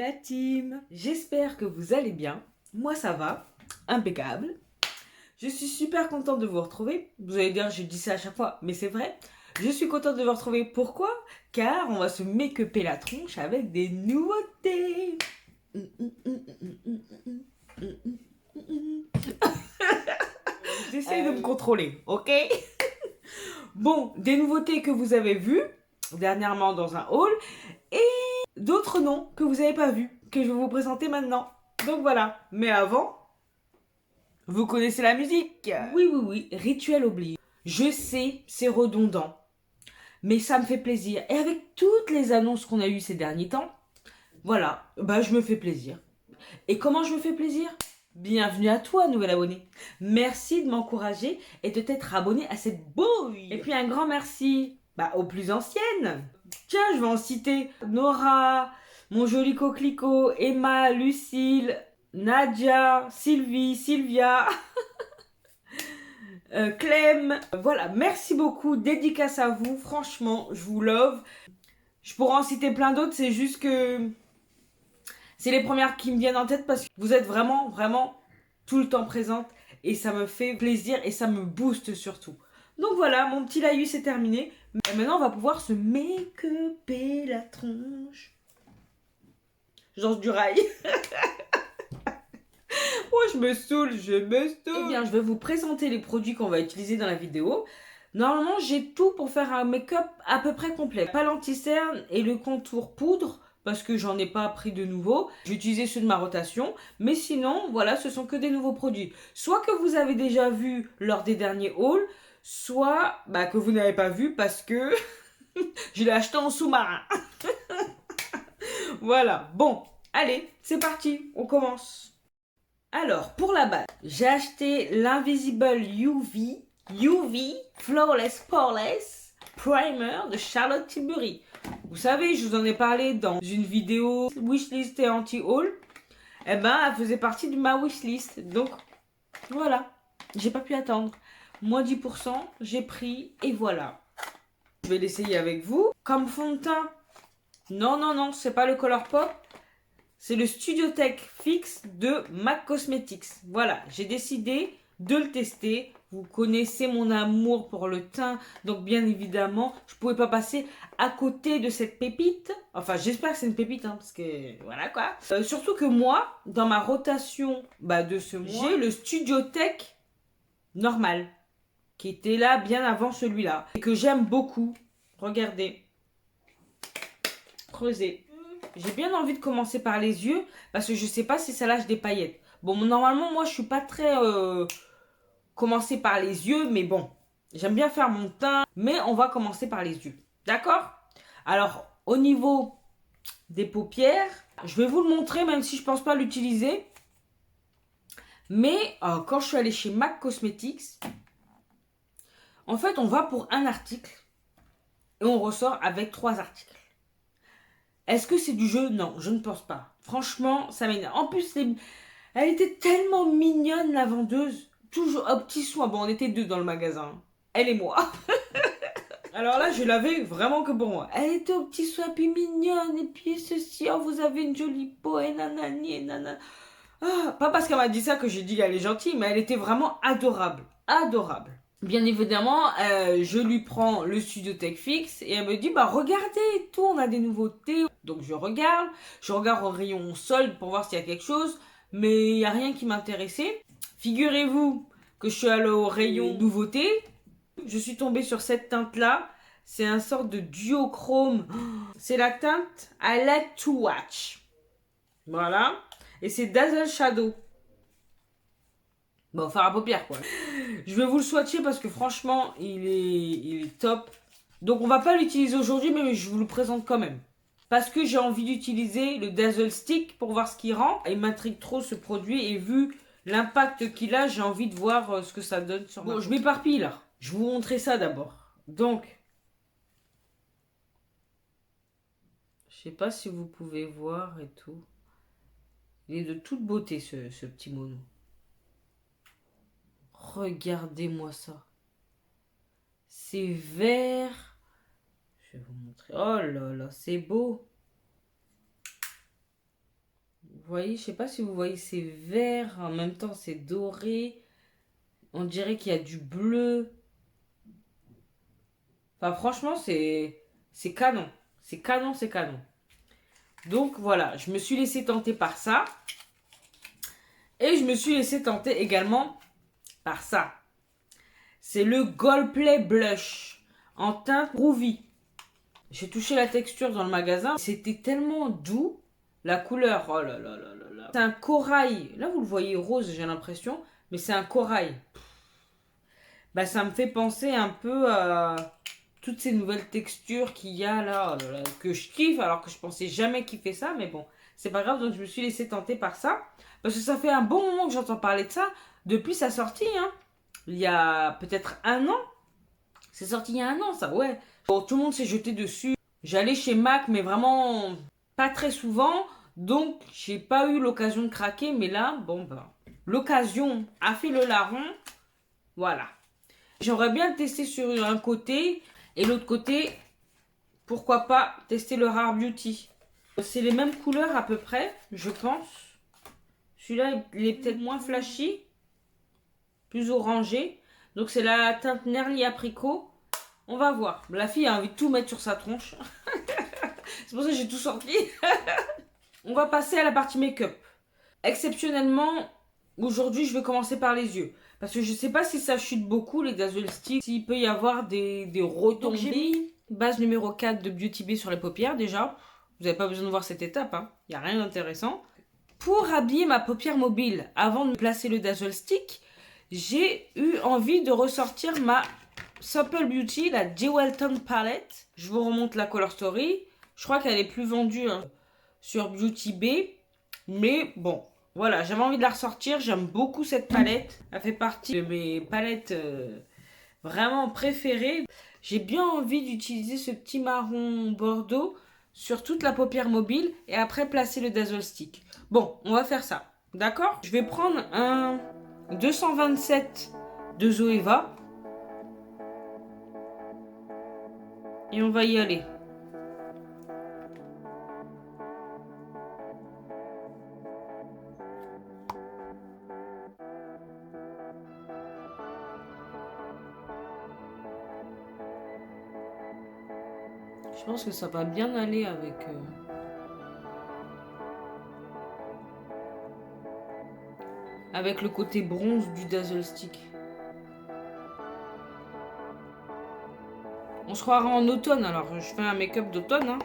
la team. J'espère que vous allez bien. Moi ça va, impeccable. Je suis super contente de vous retrouver. Vous allez dire je dis ça à chaque fois, mais c'est vrai. Je suis contente de vous retrouver. Pourquoi? Car on va se make-upper la tronche avec des nouveautés. J'essaie de me contrôler, ok? Bon, des nouveautés que vous avez vues dernièrement dans un haul et d'autres noms que vous n'avez pas vus, que je vais vous présenter maintenant. Donc voilà, mais avant, vous connaissez la musique? Oui, rituel oblige. Je sais, c'est redondant, mais ça me fait plaisir. Et avec toutes les annonces qu'on a eues ces derniers temps, voilà, bah je me fais plaisir. Et comment je me fais plaisir? Bienvenue à toi, nouvel abonné. Merci de m'encourager et de t'être abonné à cette bouille. Et puis un grand merci aux plus anciennes. Tiens, je vais en citer Nora, mon joli coquelicot, Emma, Lucille, Nadia, Sylvie, Sylvia, Clem. Voilà, merci beaucoup. Dédicace à vous. Franchement, je vous love. Je pourrais en citer plein d'autres, c'est juste que c'est les premières qui me viennent en tête parce que vous êtes vraiment, vraiment tout le temps présente et ça me fait plaisir et ça me booste surtout. Donc voilà, mon petit laïus est terminé. Et maintenant, on va pouvoir se make-upper la tronche. Genre du rail. Oh, je me saoule. Eh bien, je vais vous présenter les produits qu'on va utiliser dans la vidéo. Normalement, j'ai tout pour faire un make-up à peu près complet. Pas l'anti-cerne et le contour poudre parce que j'en ai pas pris de nouveaux. J'ai utilisé ceux de ma rotation. Mais sinon, voilà, ce sont que des nouveaux produits. Soit que vous avez déjà vu lors des derniers hauls, soit que vous n'avez pas vu parce que je l'ai acheté en sous-marin. Voilà, bon, allez, c'est parti, on commence. Alors, pour la base, j'ai acheté l'Invisible UV Flawless Poreless Primer de Charlotte Tilbury. Vous savez, je vous en ai parlé dans une vidéo wishlist et anti-haul. Eh ben, elle faisait partie de ma wishlist. Donc, voilà, j'ai pas pu attendre. Moins 10%, j'ai pris et voilà. Je vais l'essayer avec vous. Comme fond de teint, non, c'est pas le Colourpop. C'est le Studio Tech Fix de MAC Cosmetics. Voilà, j'ai décidé de le tester. Vous connaissez mon amour pour le teint, donc bien évidemment, je ne pouvais pas passer à côté de cette pépite. Enfin, j'espère que c'est une pépite, parce que voilà quoi. Surtout que moi, dans ma rotation de ce mois, j'ai le Studio Tech normal, qui était là bien avant celui-là, et que j'aime beaucoup. Regardez. Creuser. J'ai bien envie de commencer par les yeux parce que je sais pas si ça lâche des paillettes. Bon, normalement, moi, je suis pas très commencer par les yeux, mais bon, j'aime bien faire mon teint, mais on va commencer par les yeux. D'accord? Alors, au niveau des paupières, je vais vous le montrer, même si je pense pas l'utiliser. Mais quand je suis allée chez MAC Cosmetics, en fait, on va pour un article et on ressort avec 3 articles. Est-ce que c'est du jeu? Non, je ne pense pas. Franchement, ça m'énerve. En plus, elle était tellement mignonne, la vendeuse. Toujours un petit soin. Bon, on était 2 dans le magasin. Elle et moi. Alors là, je l'avais vraiment que pour moi. Elle était au petit soin, puis mignonne. Et puis ceci, oh, vous avez une jolie peau, et nanani, et nanana. Ah, pas parce qu'elle m'a dit ça que j'ai dit qu'elle est gentille, mais elle était vraiment adorable. Adorable. Bien évidemment, je lui prends le Studio Tech Fix et elle me dit regardez tout, on a des nouveautés. Donc je regarde au rayon solde pour voir s'il y a quelque chose, mais il n'y a rien qui m'intéressait. Figurez-vous que je suis allée au rayon nouveautés. Je suis tombée sur cette teinte là. C'est un sort de duochrome. C'est la teinte I Like to Watch. Voilà. Et c'est Dazzle Shadow. Bon, faire à paupières quoi. Je vais vous le swatcher parce que franchement, il est top. Donc on va pas l'utiliser aujourd'hui, mais je vous le présente quand même. Parce que j'ai envie d'utiliser le Dazzle Stick pour voir ce qu'il rend. Il m'intrigue trop ce produit et vu l'impact qu'il a, j'ai envie de voir ce que ça donne sur moi. Bon, je m'éparpille là. Je vais vous montrer ça d'abord. Donc, je sais pas si vous pouvez voir et tout. Il est de toute beauté ce petit mono. Regardez-moi ça. C'est vert. Je vais vous montrer. Oh là là, c'est beau. Vous voyez, je sais pas si vous voyez, c'est vert, en même temps c'est doré. On dirait qu'il y a du bleu. Enfin, franchement, c'est canon. C'est canon, c'est canon. Donc voilà, je me suis laissé tenter par ça. Et je me suis laissé tenter également par ça. C'est le Goldplay Blush en teinte Groovy. J'ai touché la texture dans le magasin. C'était tellement doux. La couleur, oh là là là là là. C'est un corail. Là, vous le voyez rose, j'ai l'impression. Mais c'est un corail. Bah, ça me fait penser un peu à toutes ces nouvelles textures qu'il y a là, oh là là, que je kiffe, alors que je pensais jamais kiffer ça. Mais bon, c'est pas grave. Donc, je me suis laissé tenter par ça. Parce que ça fait un bon moment que j'entends parler de ça. Depuis sa sortie, hein. Il y a peut-être un an. C'est sorti il y a un an, ça, ouais. Bon, tout le monde s'est jeté dessus. J'allais chez Mac, mais vraiment pas très souvent. Donc, j'ai pas eu l'occasion de craquer. Mais là, bon, ben, l'occasion a fait le larron. Voilà. J'aurais bien testé sur un côté. Et l'autre côté, pourquoi pas tester le Rare Beauty. C'est les mêmes couleurs à peu près, je pense. Celui-là, il est peut-être moins flashy. Plus orangé. Donc, c'est la teinte Nerly Apricot. On va voir. La fille a envie de tout mettre sur sa tronche. C'est pour ça que j'ai tout sorti. On va passer à la partie make-up. Exceptionnellement, aujourd'hui, je vais commencer par les yeux. Parce que je ne sais pas si ça chute beaucoup, les Dazzle Stick. S'il peut y avoir des retombées. J'ai mis base numéro 4 de Beauty Bay sur les paupières, déjà. Vous n'avez pas besoin de voir cette étape. Hein. Il n'y a rien d'intéressant. Pour habiller ma paupière mobile, avant de placer le Dazzle Stick, j'ai eu envie de ressortir ma Supple Beauty, la Jewelton Palette. Je vous remonte la Color Story. Je crois qu'elle est plus vendue hein, sur Beauty Bay. Mais bon, voilà, j'avais envie de la ressortir. J'aime beaucoup cette palette. Elle fait partie de mes palettes vraiment préférées. J'ai bien envie d'utiliser ce petit marron bordeaux sur toute la paupière mobile et après placer le Dazzle Stick. Bon, on va faire ça. D'accord? Je vais prendre un 227 de Zoeva. Et on va y aller. Je pense que ça va bien aller avec le côté bronze du Dazzle Stick. On se croira en automne, alors je fais un make-up d'automne. Hein.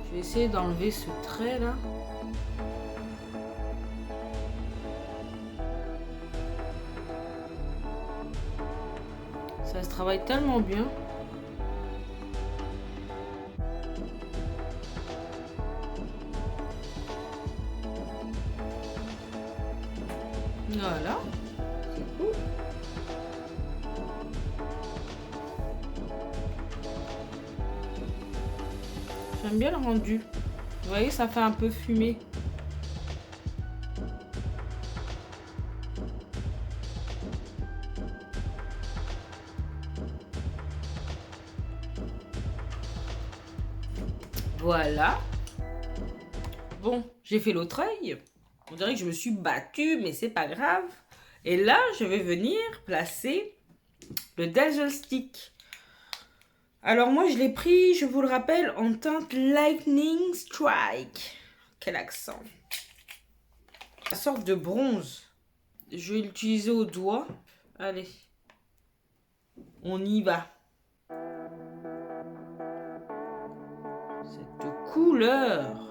Je vais essayer d'enlever ce trait là. Ça se travaille tellement bien. Voilà. C'est cool. J'aime bien le rendu. Vous voyez, ça fait un peu fumé. Voilà. Bon, j'ai fait l'autre œil. On dirait que je me suis battue, mais c'est pas grave. Et là, je vais venir placer le Dazzle Stick. Alors moi, je l'ai pris, je vous le rappelle, en teinte Lightning Strike. Quel accent. Une sorte de bronze. Je vais l'utiliser au doigt. Allez. On y va. Cette couleur.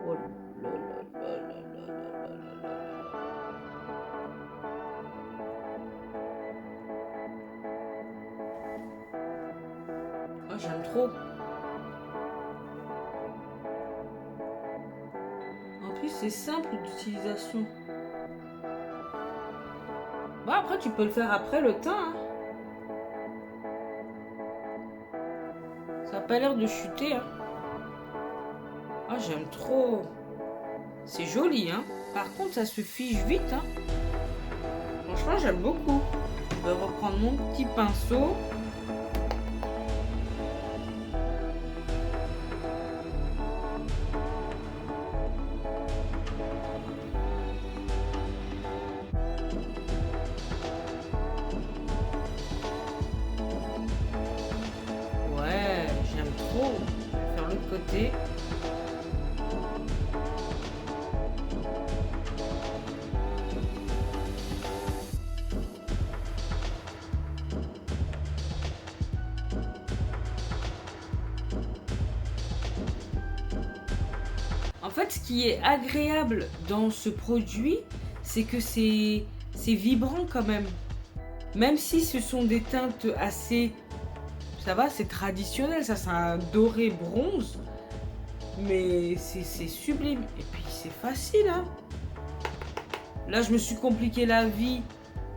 Oh là là là là là là là là. Oh, j'aime trop. En plus, c'est simple d'utilisation. Bon, après, tu peux le faire après le teint. Hein. Ça a pas l'air de chuter, hein. Ah, j'aime trop. C'est joli, hein. Par contre, ça se fiche vite, hein. Franchement, j'aime beaucoup. Je vais reprendre mon petit pinceau. Ouais, j'aime trop. Je vais faire l'autre côté. En fait, ce qui est agréable dans ce produit, c'est que c'est vibrant quand même. Même si ce sont des teintes assez... Ça va, c'est traditionnel, ça c'est un doré bronze. Mais c'est sublime. Et puis c'est facile, hein. Là, je me suis compliqué la vie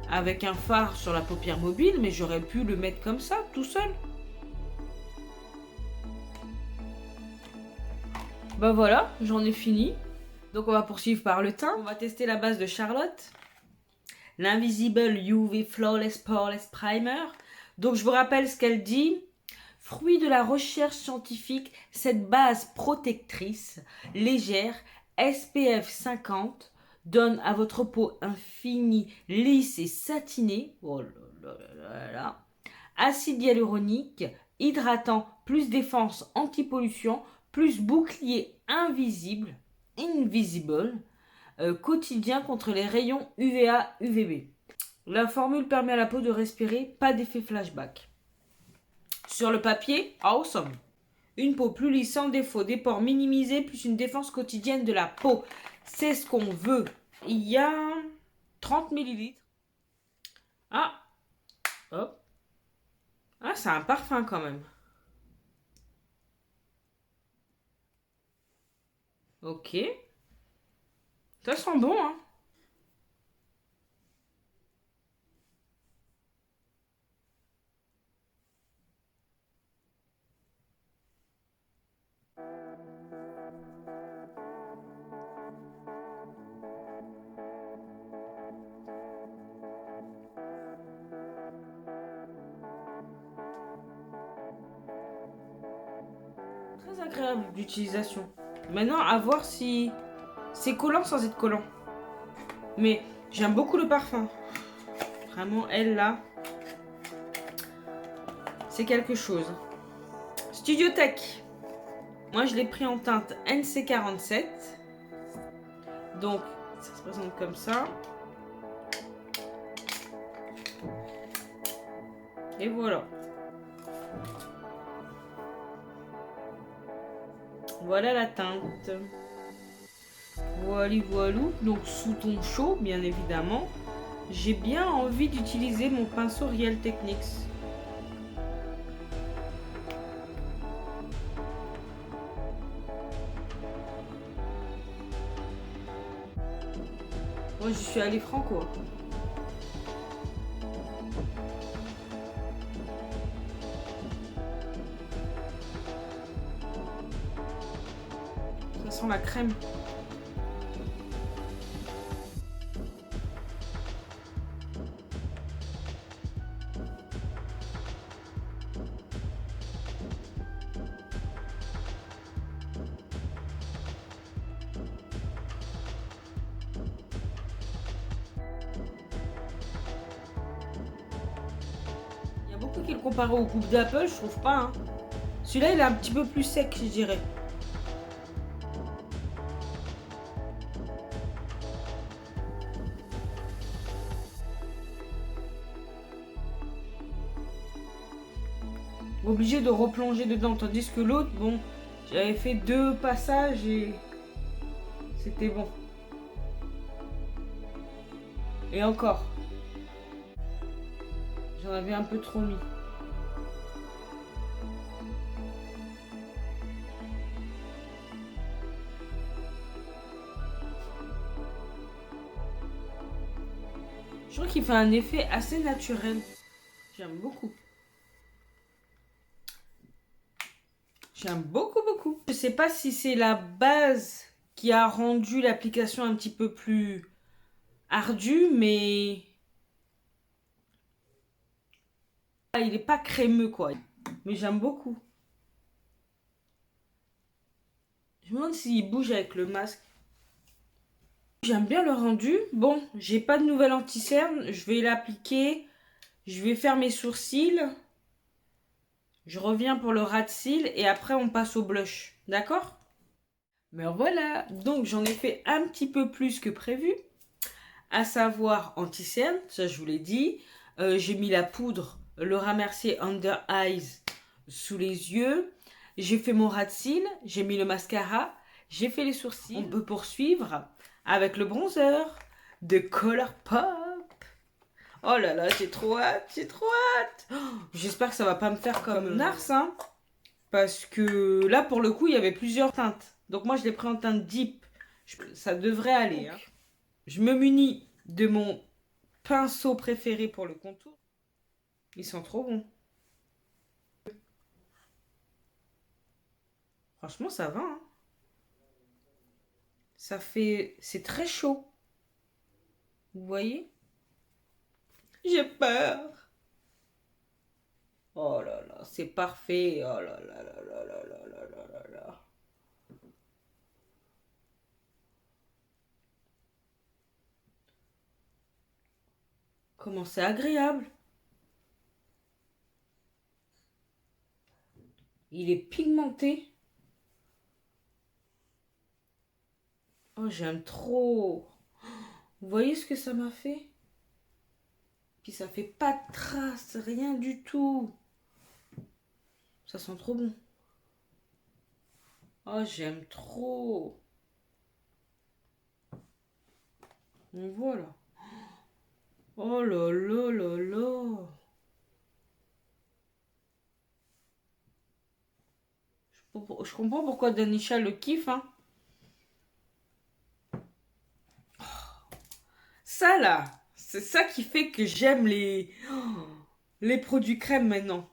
avec un fard sur la paupière mobile, mais j'aurais pu le mettre comme ça, tout seul. Bah voilà, j'en ai fini. Donc on va poursuivre par le teint. On va tester la base de Charlotte. L'Invisible UV Flawless Poreless Primer. Donc je vous rappelle ce qu'elle dit. Fruit de la recherche scientifique, cette base protectrice, légère, SPF 50, donne à votre peau un fini, lisse et satiné. Oh là là là là. Acide hyaluronique, hydratant, plus défense anti-pollution, plus bouclier invisible, quotidien contre les rayons UVA, UVB. La formule permet à la peau de respirer, pas d'effet flashback. Sur le papier, awesome. Une peau plus lisse, sans défaut, des pores minimisés, plus une défense quotidienne de la peau. C'est ce qu'on veut. Il y a 30 ml. Ah, hop. Ah, c'est un parfum quand même. Ok. Ça sent bon, hein. Très agréable d'utilisation. Maintenant, à voir si c'est collant sans être collant. Mais j'aime beaucoup le parfum. Vraiment, elle là, c'est quelque chose. Studio Tech. Moi, je l'ai pris en teinte NC47. Donc, ça se présente comme ça. Et voilà. Voilà la teinte. Voilà, voilà. Donc, sous ton chaud, bien évidemment. J'ai bien envie d'utiliser mon pinceau Real Techniques. Moi, je suis allée franco. Ça sent la crème. Il y a beaucoup qui le comparent au coupe d'Apple, je trouve pas. Hein. Celui-là, il est un petit peu plus sec, je dirais. Obligé de replonger dedans, tandis que l'autre, bon, j'avais fait 2 passages et c'était bon. Et encore, j'en avais un peu trop mis. Je trouve qu'il fait un effet assez naturel. J'aime beaucoup. J'aime beaucoup, beaucoup. Je sais pas si c'est la base qui a rendu l'application un petit peu plus ardue, mais il est pas crémeux, quoi. Mais j'aime beaucoup. Je me demande s'il bouge avec le masque. J'aime bien le rendu. Bon, j'ai pas de nouvelle anti-cerne. Je vais l'appliquer. Je vais faire mes sourcils. Je reviens pour le ras de cils et après on passe au blush. D'accord? Mais voilà. Donc j'en ai fait un petit peu plus que prévu. À savoir anti-cerne. Ça je vous l'ai dit. J'ai mis la poudre Laura Mercier Under Eyes sous les yeux. J'ai fait mon ras de cils. J'ai mis le mascara. J'ai fait les sourcils. On peut poursuivre avec le bronzer de Colourpop. Oh là là, j'ai trop hâte, j'ai trop hâte. Oh, j'espère que ça va pas me faire comme Nars, hein. Parce que là, pour le coup, il y avait plusieurs teintes. Donc moi, je l'ai pris en teinte deep. Ça devrait aller. Hein. Je me munis de mon pinceau préféré pour le contour. Ils sont trop bons. Franchement, ça va. Hein. Ça fait... C'est très chaud. Vous voyez? J'ai peur. Oh là là, c'est parfait. Oh là là là là là là là là là là. Comment c'est agréable. Il est pigmenté. Oh, j'aime trop. Vous voyez ce que ça m'a fait? Puis ça fait pas de traces, rien du tout. Ça sent trop bon. Oh, j'aime trop. Donc voilà. Oh là là là là. Je comprends pourquoi Danisha le kiffe, hein. Ça là, c'est ça qui fait que j'aime les produits crème maintenant.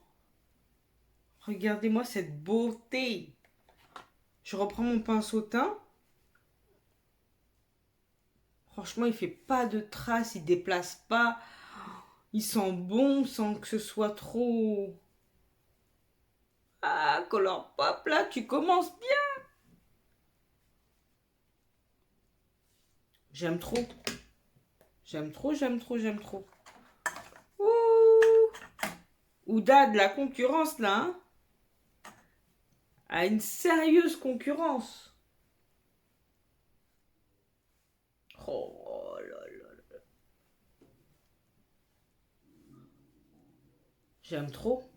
Regardez-moi cette beauté. Je reprends mon pinceau teint. Franchement, il fait pas de traces, il déplace pas. Il sent bon sans que ce soit trop... Ah, Colourpop, là, tu commences bien. J'aime trop. J'aime trop, j'aime trop, j'aime trop. Ouh. Ouda de la concurrence, là, hein. A une sérieuse concurrence. Oh là là là. J'aime trop.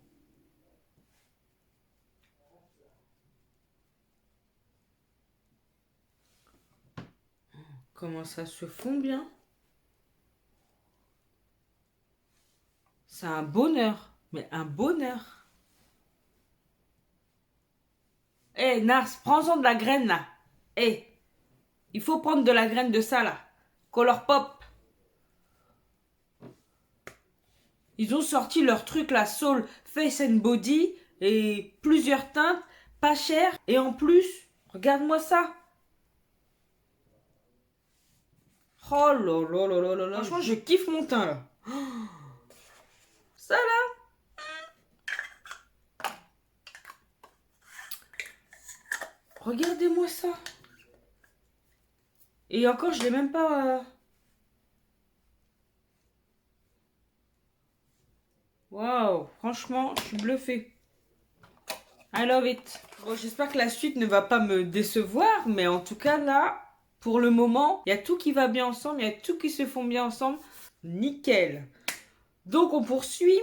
Comment ça se fond bien. C'est un bonheur. Mais un bonheur. Eh, Nars, prends-en de la graine, là. Eh, il faut prendre de la graine de ça, là. Colourpop. Ils ont sorti leur truc, la Soul Face and Body, et plusieurs teintes, pas cher. Et en plus, regarde-moi ça. Oh là là là là là là. Franchement, je kiffe mon teint, là. Ça, là. Regardez-moi ça. Et encore, je l'ai même pas... Waouh, franchement, je suis bluffée. I love it. Bon, j'espère que la suite ne va pas me décevoir, mais en tout cas, là, pour le moment, il y a tout qui va bien ensemble, il y a tout qui se font bien ensemble. Nickel. Donc, on poursuit.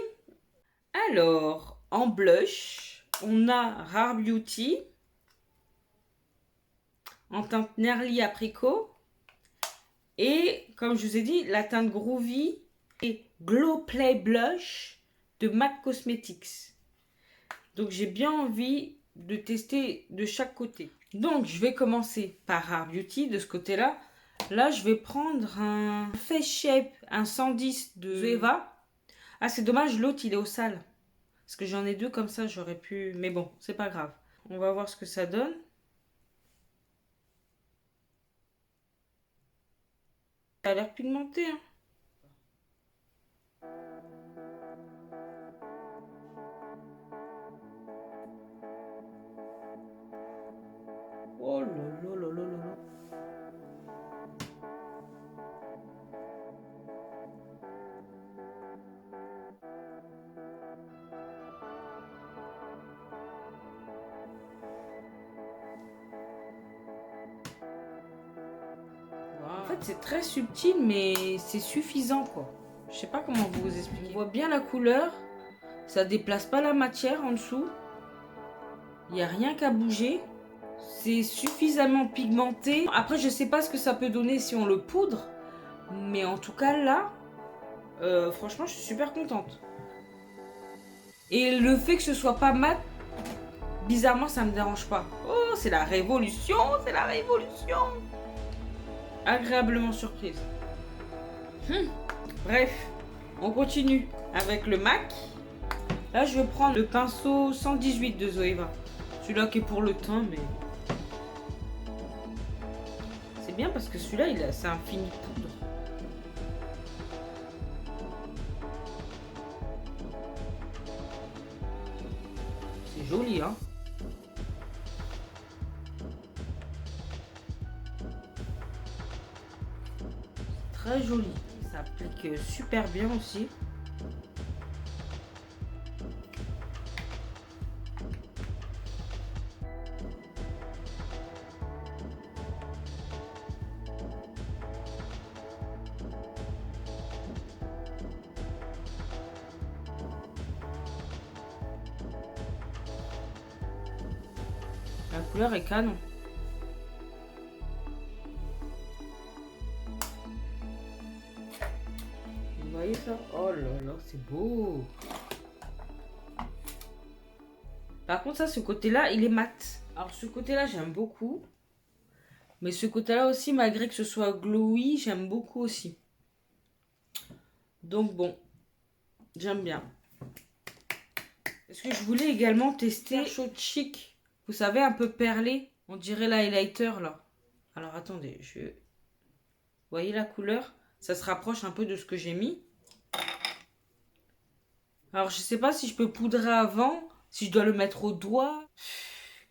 Alors, en blush, on a Rare Beauty en teinte Nerly Apricot. Et, comme je vous ai dit, la teinte Groovy et Glow Play Blush de MAC Cosmetics. Donc, j'ai bien envie de tester de chaque côté. Donc, je vais commencer par Rare Beauty de ce côté-là. Là, je vais prendre un Face Shape, un 110 de Zoeva. Ah, c'est dommage, l'autre, il est au sale. Parce que j'en ai deux comme ça, j'aurais pu... Mais bon, c'est pas grave. On va voir ce que ça donne. Ça a l'air pigmenté, hein. Oh là là là là là. En fait, c'est très subtil, mais c'est suffisant, quoi. Je sais pas comment vous expliquer. On voit bien la couleur. Ça déplace pas la matière en dessous. Il n'y a rien qu'à bouger. C'est suffisamment pigmenté. Après, je sais pas ce que ça peut donner si on le poudre. Mais en tout cas, là, franchement, je suis super contente. Et le fait que ce soit pas mat, bizarrement, ça me dérange pas. Oh, c'est la révolution, c'est la révolution. Agréablement surprise. Bref, on continue avec le MAC. Là, je vais prendre le pinceau 118 de Zoeva. Celui-là qui est pour le teint, mais... c'est bien parce que celui-là, c'est un fini poudre. C'est joli, hein. Très joli. Ça applique super bien aussi. La couleur est canon. Vous voyez ça? Oh là là, c'est beau. Par contre, ça, ce côté-là, il est mat. Alors, ce côté-là, j'aime beaucoup. Mais ce côté-là aussi, malgré que ce soit glowy, j'aime beaucoup aussi. Donc, bon, j'aime bien. Est-ce que je voulais également tester Chaud Chic? Vous savez, un peu perlé. On dirait l'highlighter, là. Alors, attendez, Vous voyez la couleur? Ça se rapproche un peu de ce que j'ai mis. Alors, je sais pas si je peux poudrer avant, si je dois le mettre au doigt.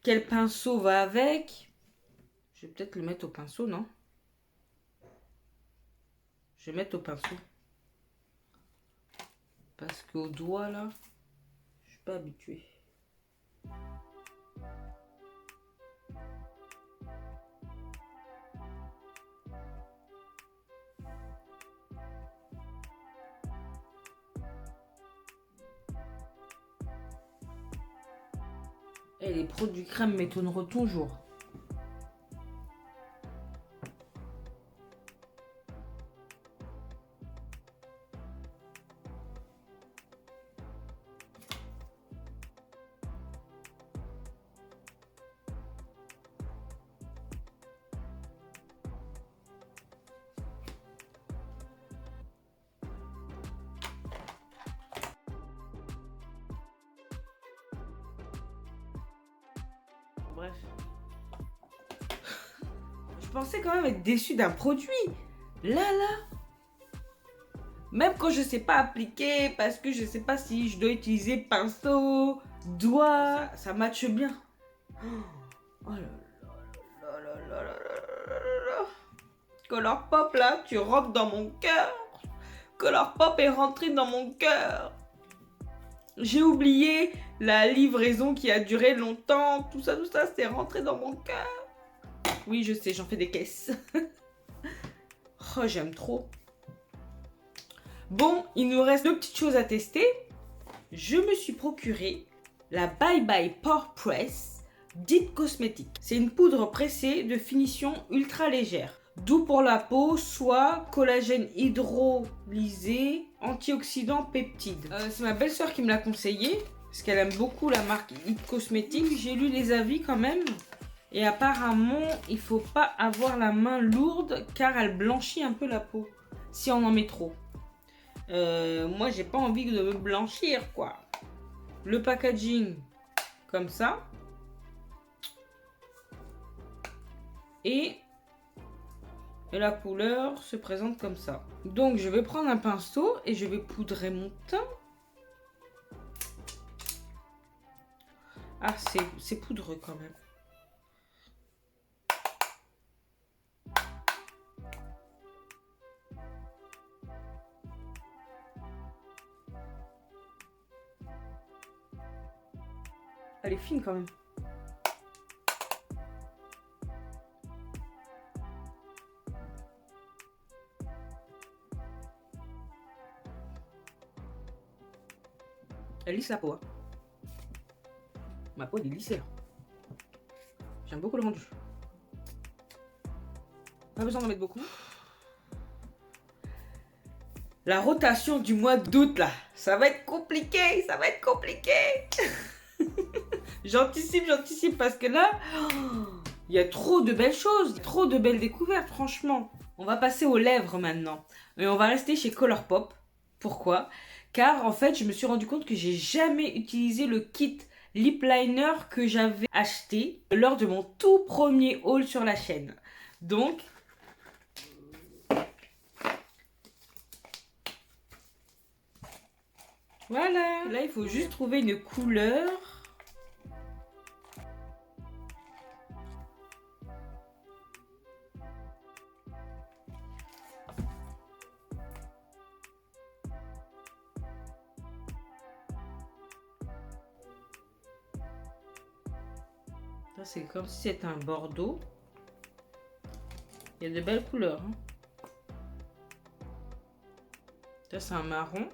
Quel pinceau va avec? Je vais peut-être le mettre au pinceau, non? Je vais mettre au pinceau. Parce qu'au doigt, là, je suis pas habituée. Et les produits crème m'étonneront toujours. Bref. Je pensais quand même être déçue d'un produit. Là. Même quand je sais pas appliquer, parce que je sais pas si je dois utiliser pinceau, doigt, ça matche bien. Oh là là. Color Pop là, tu rentres dans mon cœur. Color Pop est rentré dans mon cœur. J'ai oublié la livraison qui a duré longtemps. Tout ça, c'est rentré dans mon cœur. Oui, je sais, j'en fais des caisses. Oh, j'aime trop. Bon, il nous reste 2 petites choses à tester. Je me suis procuré la Bye Bye Pore Press Deep Cosmetic. C'est une poudre pressée de finition ultra légère. Doux pour la peau, soie, collagène hydrolysé, antioxydant, peptides. C'est ma belle-sœur qui me l'a conseillé, parce qu'elle aime beaucoup la marque Deep Cosmetic. J'ai lu les avis quand même. Et apparemment, il ne faut pas avoir la main lourde, car elle blanchit un peu la peau, si on en met trop. Moi, j'ai pas envie de me blanchir, quoi. Le packaging, comme ça. Et la couleur se présente comme ça. Donc je vais prendre un pinceau et je vais poudrer mon teint. Ah, c'est poudreux quand même. Elle est fine quand même. Elle lisse la peau. Hein. Ma peau elle est lissée là. J'aime beaucoup le rendu. Pas besoin d'en mettre beaucoup. La rotation du mois d'août là, ça va être compliqué, ça va être compliqué. J'anticipe parce que là, il y a trop de belles choses, trop de belles découvertes franchement. On va passer aux lèvres maintenant. Et on va rester chez Colourpop. Pourquoi? Car en fait, je me suis rendu compte que j'ai jamais utilisé le kit lip liner que j'avais acheté lors de mon tout premier haul sur la chaîne. Donc, voilà. Là, il faut juste trouver une couleur. C'est comme si c'était un bordeaux. Il y a de belles couleurs. Hein. Ça, c'est un marron.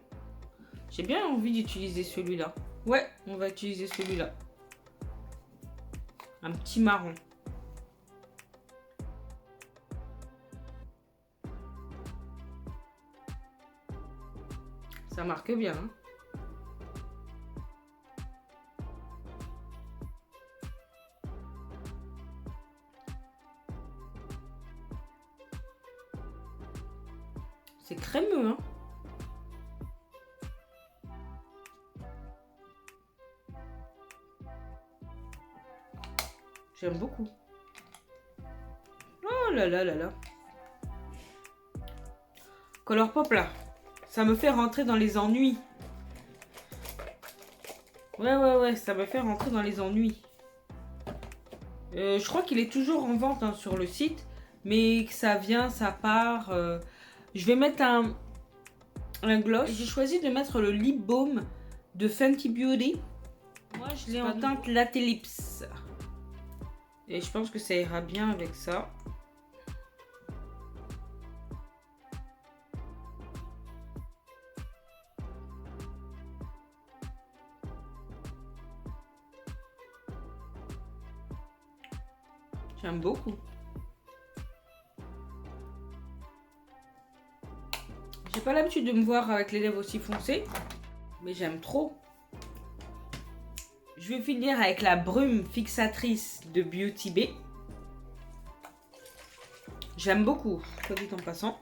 J'ai bien envie d'utiliser celui-là. Ouais, on va utiliser celui-là. Un petit marron. Ça marque bien. Hein. C'est crémeux, hein. J'aime beaucoup. Oh là là là là. Colourpop là, ça me fait rentrer dans les ennuis. Ouais, ça me fait rentrer dans les ennuis. Je crois qu'il est toujours en vente hein, sur le site, mais que ça vient, ça part. Je vais mettre un gloss. J'ai choisi de mettre le lip balm de Fenty Beauty. Moi, je l'ai en teinte Latte Lips. Et je pense que ça ira bien avec ça. J'aime beaucoup. J'ai pas l'habitude de me voir avec les lèvres aussi foncées, mais j'aime trop. Je vais finir avec la brume fixatrice de Beauty Bay. J'aime beaucoup, soit dit en passant.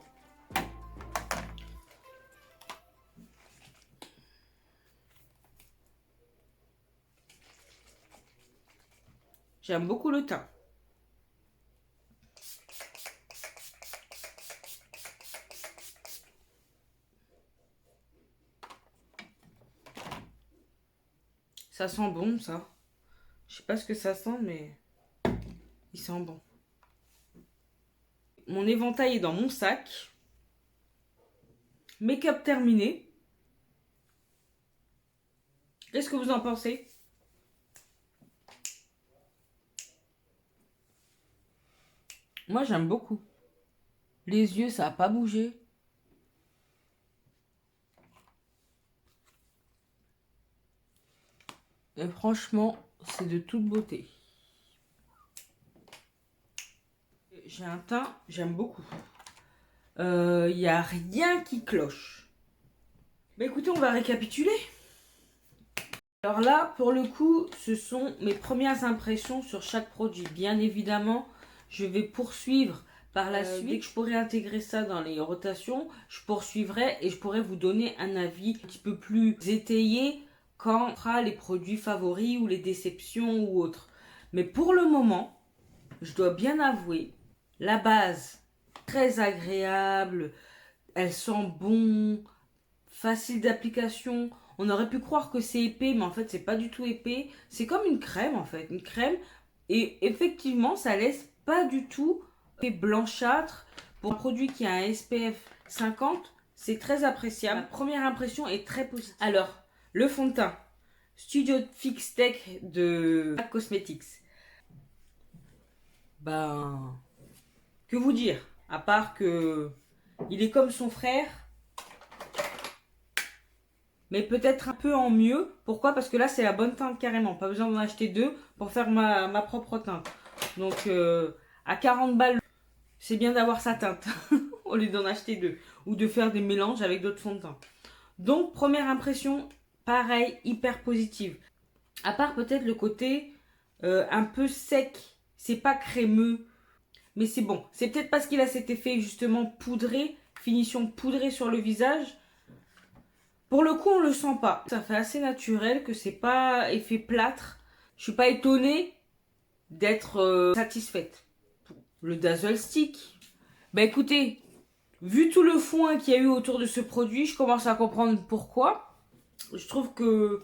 J'aime beaucoup le teint. Ça sent bon, ça. Je sais pas ce que ça sent, mais il sent bon. Mon éventail est dans mon sac. Make-up terminé. Qu'est-ce que vous en pensez? Moi, j'aime beaucoup. Les yeux, ça n'a pas bougé. Et franchement, c'est de toute beauté. J'ai un teint, j'aime beaucoup. Il n'y a rien qui cloche. Bah écoutez, on va récapituler. Alors là, pour le coup, ce sont mes premières impressions sur chaque produit. Bien évidemment, je vais poursuivre par la suite. Dès que je pourrai intégrer ça dans les rotations, je poursuivrai et je pourrai vous donner un avis un petit peu plus étayé quand on fera les produits favoris ou les déceptions ou autres. Mais pour le moment, je dois bien avouer La base, très agréable, elle sent bon, facile d'application. On aurait pu croire que c'est épais, mais en fait, c'est pas du tout épais. C'est comme une crème, en fait, une crème. Et effectivement, ça laisse pas du tout blanchâtre. Pour un produit qui a un SPF 50, c'est très appréciable. La première impression est très positive. Alors, le fond de teint Studio Fix Tech de MAC Cosmetics. Ben, que vous dire? À part que il est comme son frère, mais peut-être un peu en mieux. Pourquoi? Parce que là, c'est la bonne teinte carrément. Pas besoin d'en acheter deux pour faire ma propre teinte. Donc, à 40 balles, c'est bien d'avoir sa teinte au lieu d'en acheter deux. Ou de faire des mélanges avec d'autres fonds de teint. Donc, première impression, pareil, hyper positive. À part peut-être le côté un peu sec. C'est pas crémeux. Mais c'est bon. C'est peut-être parce qu'il a cet effet justement poudré, finition poudrée sur le visage. Pour le coup, on le sent pas. Ça fait assez naturel que c'est pas effet plâtre. Je suis pas étonnée d'être satisfaite. Le Dazzle Stick. Bah écoutez, vu tout le foin qu'il y a eu autour de ce produit, je commence à comprendre pourquoi. Je trouve que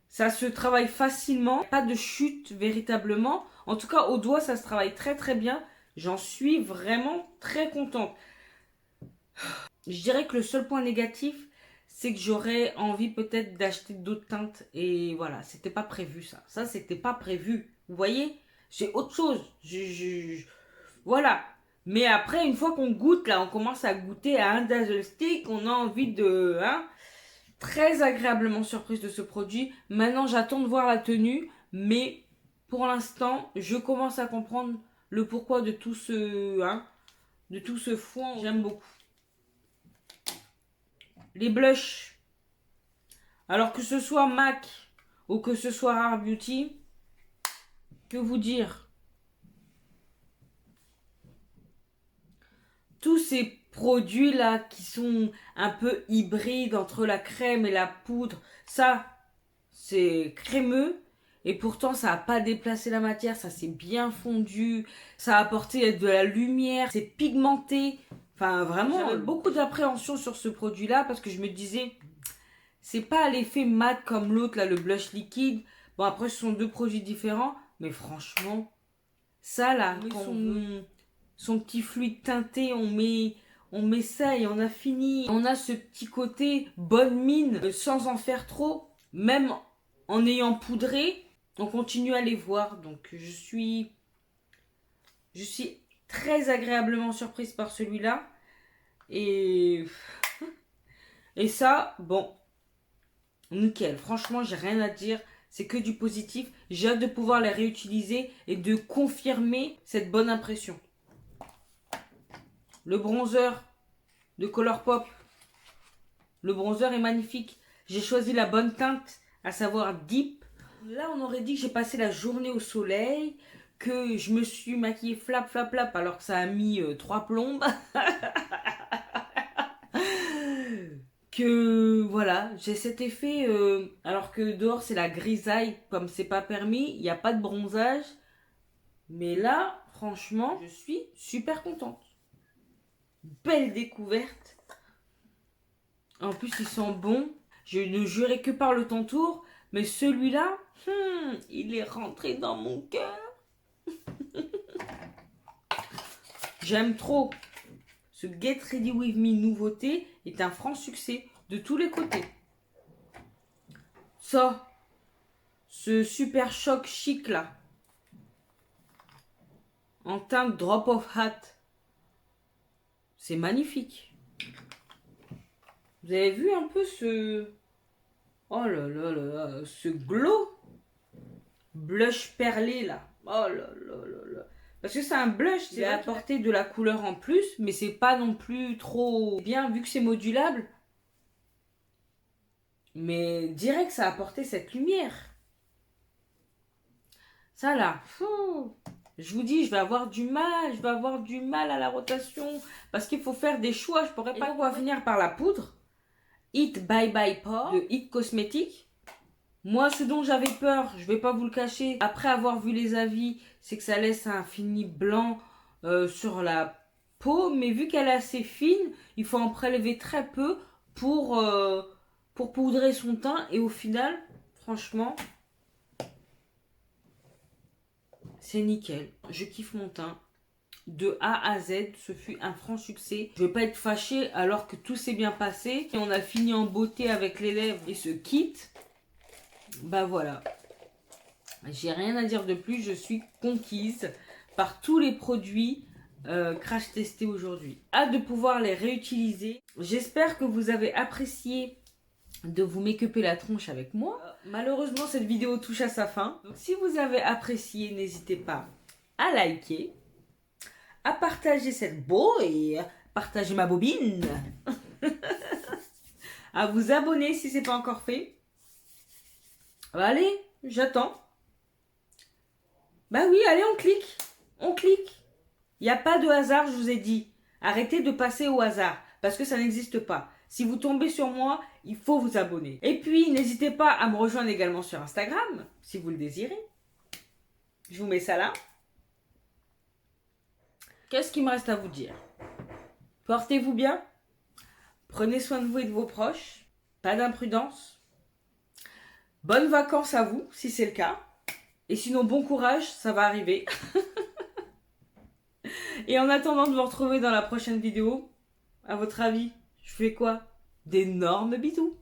ça se travaille facilement. Pas de chute véritablement. En tout cas, au doigt, ça se travaille très très bien. J'en suis vraiment très contente. Je dirais que le seul point négatif, c'est que j'aurais envie peut-être d'acheter d'autres teintes. Et voilà, c'était pas prévu ça. Ça, c'était pas prévu. Vous voyez? J'ai autre chose. Voilà. Mais après, une fois qu'on goûte, là, on commence à goûter à un Dazzle Stick, on a envie de... Hein, très agréablement surprise de ce produit. Maintenant, j'attends de voir la tenue. Mais pour l'instant, je commence à comprendre le pourquoi de tout ce... Hein, de tout ce foin. J'aime beaucoup. Les blushs, alors que ce soit MAC ou que ce soit Rare Beauty, que vous dire? Tous ces produits-là qui sont un peu hybrides entre la crème et la poudre, ça, c'est crémeux. Et pourtant, ça n'a pas déplacé la matière, ça s'est bien fondu, ça a apporté de la lumière, c'est pigmenté. Enfin, vraiment, j'avais beaucoup d'appréhension sur ce produit-là parce que je me disais, c'est pas l'effet mat comme l'autre, là, le blush liquide. Bon, après, ce sont deux produits différents. Mais franchement, ça, là, quand son petit fluide teinté, on met ça et on a fini. On a ce petit côté bonne mine, sans en faire trop. Même en ayant poudré, on continue à les voir. Donc, je suis très agréablement surprise par celui-là. Et ça, bon, nickel, franchement, j'ai rien à dire. C'est que du positif. J'ai hâte de pouvoir les réutiliser et de confirmer cette bonne impression. Le bronzer de Colourpop. Le bronzer est magnifique. J'ai choisi la bonne teinte, à savoir Deep. Là, on aurait dit que j'ai passé la journée au soleil, que je me suis maquillée flap, flap, flap, alors que ça a mis 3 plombes. Que voilà, j'ai cet effet, alors que dehors c'est la grisaille, comme c'est pas permis, il n'y a pas de bronzage. Mais là, franchement, je suis super contente. Belle découverte. En plus, il sent bon. Je ne jurais que par le Tantour, mais celui-là, il est rentré dans mon cœur. J'aime trop. Ce Get Ready With Me nouveauté est un franc succès de tous les côtés. Ça, ce super choc chic là, en teinte Drop of Hat, c'est magnifique. Vous avez vu un peu ce... Oh là là là, ce glow blush perlé là. Oh là là là là. Parce que c'est un blush, c'est apporté de la couleur en plus, mais c'est pas non plus trop bien vu que c'est modulable. Mais direct, ça a apporté cette lumière. Ça là, je vous dis, je vais avoir du mal à la rotation. Parce qu'il faut faire des choix, je pourrais pas. Et donc, on va finir par la poudre. Hit Bye Bye Pore de Hit Cosmetics. Moi, ce dont j'avais peur, je vais pas vous le cacher, après avoir vu les avis, c'est que ça laisse un fini blanc, sur la peau, mais vu qu'elle est assez fine, il faut en prélever très peu pour poudrer son teint. Et au final, franchement, c'est nickel. Je kiffe mon teint. De A à Z, ce fut un franc succès. Je vais pas être fâchée alors que tout s'est bien passé. Et on a fini en beauté avec les lèvres et ce kit. Bah voilà. J'ai rien à dire de plus. Je suis conquise par tous les produits crash testés aujourd'hui. Hâte de pouvoir les réutiliser. J'espère que vous avez apprécié de vous make-upper la tronche avec moi. Malheureusement, cette vidéo touche à sa fin. Donc si vous avez apprécié, n'hésitez pas à liker, à partager cette boy, partager ma bobine, à vous abonner si ce n'est pas encore fait. Allez, j'attends. Bah oui, allez, on clique. On clique. Il n'y a pas de hasard, je vous ai dit. Arrêtez de passer au hasard, parce que ça n'existe pas. Si vous tombez sur moi, il faut vous abonner. Et puis, n'hésitez pas à me rejoindre également sur Instagram, si vous le désirez. Je vous mets ça là. Qu'est-ce qu'il me reste à vous dire? Portez-vous bien. Prenez soin de vous et de vos proches. Pas d'imprudence. Bonnes vacances à vous, si c'est le cas. Et sinon, bon courage, ça va arriver. Et en attendant de vous retrouver dans la prochaine vidéo, à votre avis, je fais quoi? D'énormes bisous.